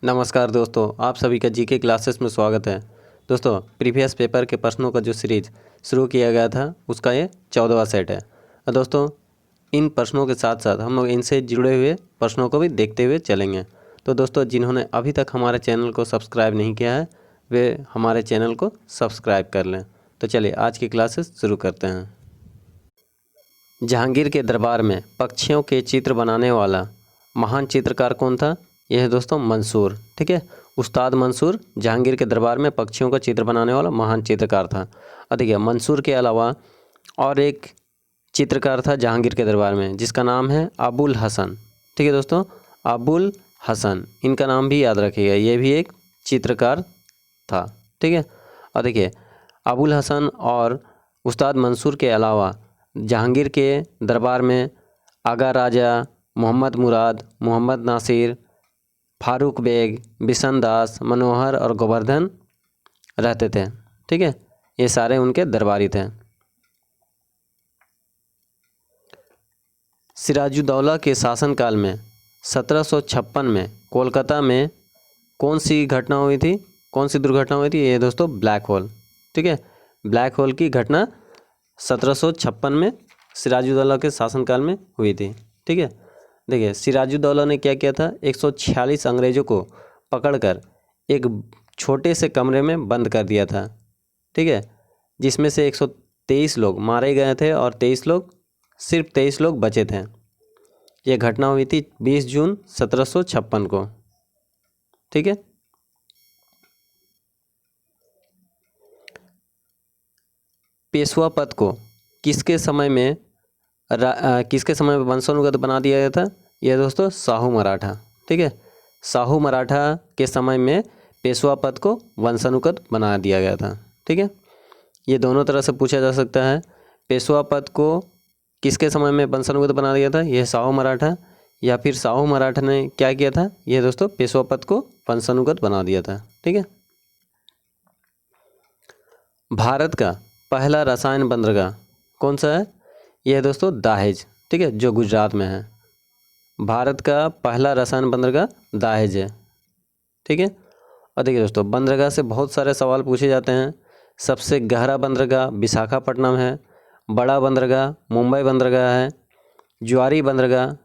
नमस्कार दोस्तों, आप सभी का जीके क्लासेस में स्वागत है। दोस्तों, प्रीवियस पेपर के प्रश्नों का जो सीरीज शुरू किया गया था उसका ये 14वां सेट है। और दोस्तों, इन प्रश्नों के साथ साथ हम लोग इनसे जुड़े हुए प्रश्नों को भी देखते हुए चलेंगे। तो दोस्तों, जिन्होंने अभी तक हमारे चैनल को सब्सक्राइब नहीं किया है वे हमारे चैनल को सब्सक्राइब कर लें। तो चलिए आज की क्लासेस शुरू करते हैं। जहांगीर के दरबार में पक्षियों के चित्र बनाने वाला महान चित्रकार कौन था? यह है दोस्तों मंसूर। ठीक है, उस्ताद मंसूर जहांगीर के दरबार में पक्षियों का चित्र बनाने वाला महान चित्रकार था। और देखिए, मंसूर के अलावा और एक चित्रकार था जहांगीर के दरबार में जिसका नाम है अबुल हसन। ठीक है दोस्तों, अबुल हसन, इनका नाम भी याद रखिएगा, ये भी एक चित्रकार था। ठीक है, और देखिए अबुल हसन और उस्ताद मंसूर के अलावा जहांगीर के दरबार में आगा राजा, मोहम्मद मुराद, मोहम्मद नासिर, फारूक बेग, बिशन दास, मनोहर और गोवर्धन रहते थे। ठीक है, ये सारे उनके दरबारी थे। सिराजुद्दौला के शासनकाल में 1756 में कोलकाता में कौन सी घटना हुई थी, कौन सी दुर्घटना हुई थी? ये दोस्तों ब्लैक होल। ठीक है, ब्लैक होल की घटना 1756 में सिराजुद्दौला के शासनकाल में हुई थी। ठीक है, देखिए सिराजुद्दौला ने क्या किया था, 146 अंग्रेज़ों को पकड़कर एक छोटे से कमरे में बंद कर दिया था। ठीक है, जिसमें से 123 लोग मारे गए थे और सिर्फ 23 लोग बचे थे। यह घटना हुई थी 20 जून 1756 को। ठीक है, पेशवा पद को किसके समय में वंशानुगत बना दिया गया था? यह दोस्तों शाहू मराठा। ठीक है, शाहू मराठा के समय में पेशवा पद को वंशानुगत बना दिया गया था। ठीक है, ये दोनों तरह से पूछा जा सकता है। पेशवा पद को किसके समय में वंशानुगत बना दिया था? यह शाहू मराठा, या फिर शाहू मराठा ने क्या किया था? यह दोस्तों पेशवा पद को वंशानुगत बना दिया था। ठीक है, भारत का पहला रसायन बंदरगाह कौन सा है? यह दोस्तों दाहेज। ठीक है, जो गुजरात में है। भारत का पहला रसायन बंदरगाह दाहेज है। ठीक है, और देखिए दोस्तों, बंदरगाह से बहुत सारे सवाल पूछे जाते हैं। सबसे गहरा बंदरगाह विशाखापट्टनम है, बड़ा बंदरगाह मुंबई बंदरगाह है, ज्वारी बंदरगाह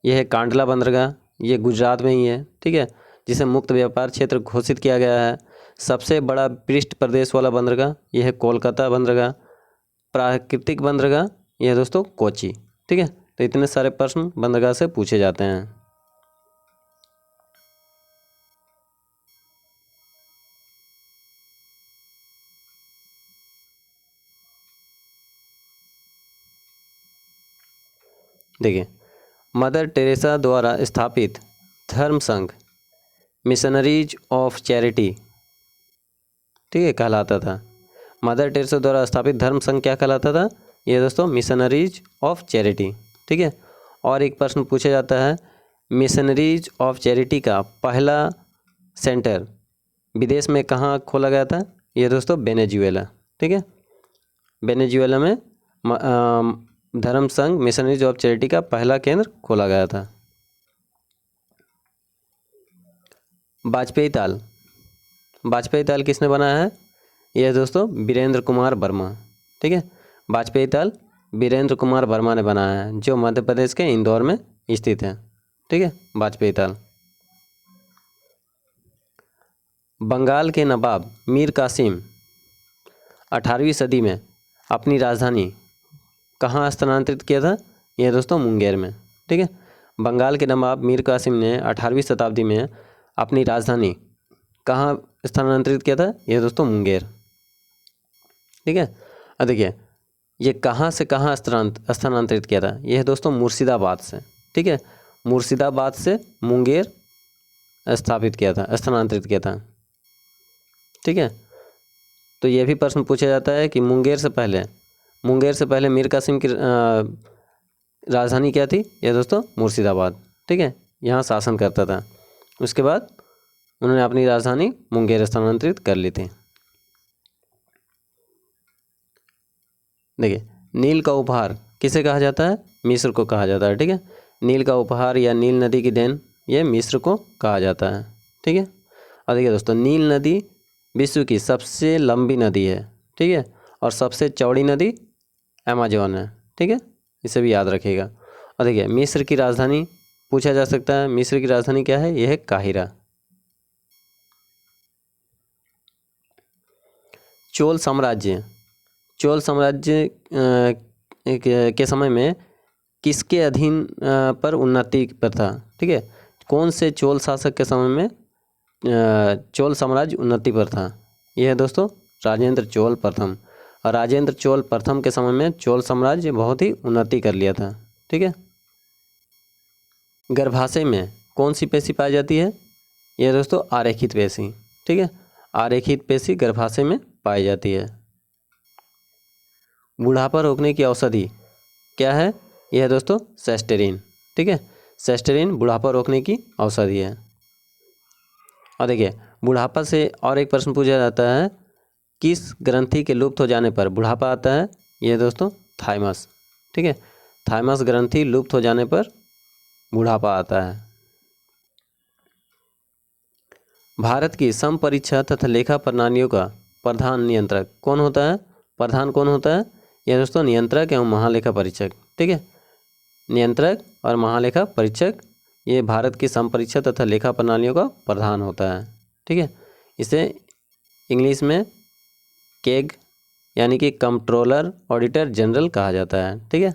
यह है कांडला बंदरगाह, ये गुजरात में ही है। ठीक है, जिसे मुक्त व्यापार क्षेत्र घोषित किया गया है। सबसे बड़ा पृष्ठ प्रदेश वाला बंदरगाह यह है कोलकाता बंदरगाह। प्राकृतिक बंदरगाह यह है दोस्तों कोची। ठीक है, तो इतने सारे प्रश्न बंदरगाह से पूछे जाते हैं। देखिए, मदर टेरेसा द्वारा स्थापित धर्म संघ मिशनरीज ऑफ चैरिटी, ठीक है, कहलाता था। मदर टेरेसा द्वारा स्थापित धर्म संघ क्या कहलाता था? ये दोस्तों मिशनरीज ऑफ चैरिटी। ठीक है, और एक प्रश्न पूछा जाता है, मिशनरीज ऑफ चैरिटी का पहला सेंटर विदेश में कहाँ खोला गया था? ये दोस्तों वेनेजुएला। ठीक है, वेनेजुएला में धर्म संघ मिशनरीज ऑफ चैरिटी का पहला केंद्र खोला गया था। वाजपेयी ताल किसने बनाया है? यह दोस्तों वीरेंद्र कुमार वर्मा। ठीक है, वाजपेयी ताल वीरेंद्र कुमार वर्मा ने बनाया है, जो मध्य प्रदेश के इंदौर में स्थित है। ठीक है, वाजपेयी ताल। बंगाल के नवाब मीर कासिम 18वीं सदी में अपनी राजधानी कहाँ स्थानांतरित किया था? यह दोस्तों मुंगेर में। ठीक है, बंगाल के नवाब मीर कासिम ने 18वीं शताब्दी में अपनी राजधानी कहाँ स्थानांतरित किया था? यह दोस्तों मुंगेर। ठीक है, अब देखिए ये कहाँ से कहाँ स्थानांतरित किया था? यह दोस्तों मुर्शिदाबाद से। ठीक है, मुर्शिदाबाद से मुंगेर स्थानांतरित किया था। ठीक है, तो यह भी प्रश्न पूछा जाता है कि मुंगेर से पहले मीर कासिम की राजधानी क्या थी? यह दोस्तों मुर्शिदाबाद। ठीक है, यहाँ शासन करता था। उसके बाद उन्होंने अपनी राजधानी मुंगेर स्थानांतरित कर ली थी। देखिए, नील का उपहार किसे कहा जाता है? मिस्र को कहा जाता है। ठीक है, नील का उपहार या नील नदी की देन ये मिस्र को कहा जाता है। ठीक है, और देखिए दोस्तों, नील नदी विश्व की सबसे लंबी नदी है। ठीक है, और सबसे चौड़ी नदी अमेजोन है। ठीक है, इसे भी याद रखिएगा। और देखिए, मिस्र की राजधानी पूछा जा सकता है, मिस्र की राजधानी क्या है? यह है काहिरा। चोल साम्राज्य के समय में किसके अधीन पर उन्नति पर था? ठीक है, कौन से चोल शासक के समय में चोल साम्राज्य उन्नति पर था? यह है दोस्तों राजेंद्र चोल प्रथम। और राजेंद्र चोल प्रथम के समय में चोल साम्राज्य बहुत ही उन्नति कर लिया था। ठीक है, गर्भाशय में कौन सी पेशी पाई जाती है? यह दोस्तों आरेखित पेशी। ठीक है, आरेखित पेशी गर्भाशय में पाई जाती है। बुढ़ापा रोकने की औषधि क्या है? यह है दोस्तों सेस्टेरिन। ठीक है, सेस्टेरिन बुढ़ापा रोकने की औषधि है। और देखिए, बुढ़ापा से और एक प्रश्न पूछा जाता है, किस ग्रंथि के लुप्त हो जाने पर बुढ़ापा आता है? यह दोस्तों थाइमस। ठीक है, थाइमस ग्रंथि लुप्त हो जाने पर बुढ़ापा आता है। भारत की सम परीक्षा तथा लेखा प्रणालियों का प्रधान नियंत्रक कौन होता है? प्रधान कौन होता है? यह दोस्तों नियंत्रक एवं महालेखा परीक्षक। ठीक है, नियंत्रक और महालेखा परीक्षक ये भारत की सम परीक्षा तथा लेखा प्रणालियों का प्रधान होता है। ठीक है, इसे इंग्लिश में केग यानी कि कंट्रोलर ऑडिटर जनरल कहा जाता है। ठीक है,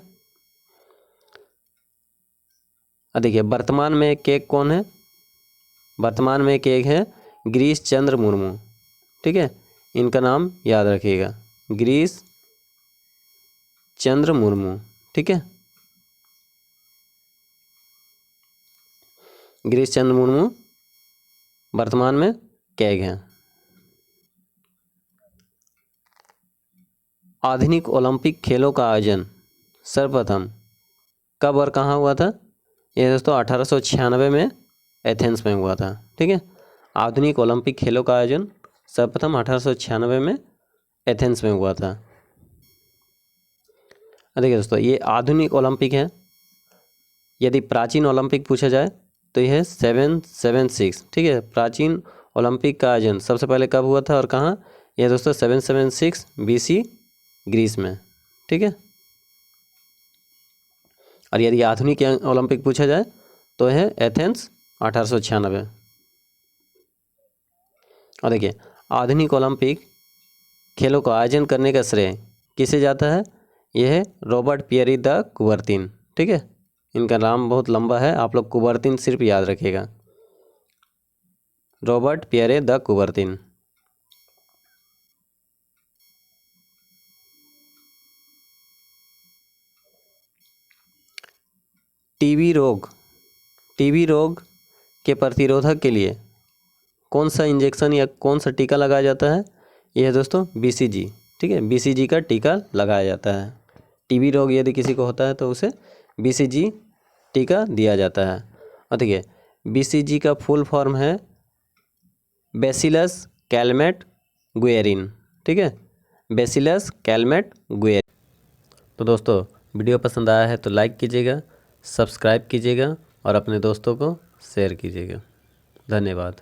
अब देखिए, वर्तमान में केग कौन है? वर्तमान में केग है गिरीश चंद्र मुर्मू। ठीक है, इनका नाम याद रखिएगा, गिरीश चंद्र मुर्मू। ठीक है, गिरीश चंद्र मुर्मू वर्तमान में कैग हैं। आधुनिक ओलंपिक खेलों का आयोजन सर्वप्रथम कब और कहाँ हुआ था? यह दोस्तों 1896 में एथेंस में हुआ था। ठीक है, आधुनिक ओलंपिक खेलों का आयोजन सर्वप्रथम 1896 में एथेंस में हुआ था। देखिए दोस्तों, ये आधुनिक ओलंपिक है। यदि प्राचीन ओलंपिक पूछा जाए तो यह है 776। ठीक है, प्राचीन ओलंपिक का आयोजन सबसे पहले कब हुआ था और कहाँ? यह दोस्तों 776 BC ग्रीस में। ठीक है, और यदि आधुनिक ओलंपिक पूछा जाए तो है एथेंस 1896। और देखिए, आधुनिक ओलंपिक खेलों का आयोजन करने का श्रेय किसे जाता है? यह है रॉबर्ट पियरी द कुबर्तिन। ठीक है, इनका नाम बहुत लंबा है, आप लोग कुबर्तिन सिर्फ याद रखिएगा, Robert Pierre de Coubertin. TB रोग के प्रतिरोधक के लिए कौन सा इंजेक्शन या कौन सा टीका लगाया जाता है? यह है दोस्तों BCG। ठीक है, BCG का टीका लगाया जाता है। टीबी रोग यदि किसी को होता है तो उसे BCG टीका दिया जाता है। और देखिए, BCG का फुल फॉर्म है बैसिलस कैलमेट गुएरिन। ठीक है, बैसिलस कैलमेट गुएरिन। तो दोस्तों, वीडियो पसंद आया है तो लाइक कीजिएगा, सब्सक्राइब कीजिएगा और अपने दोस्तों को शेयर कीजिएगा। धन्यवाद।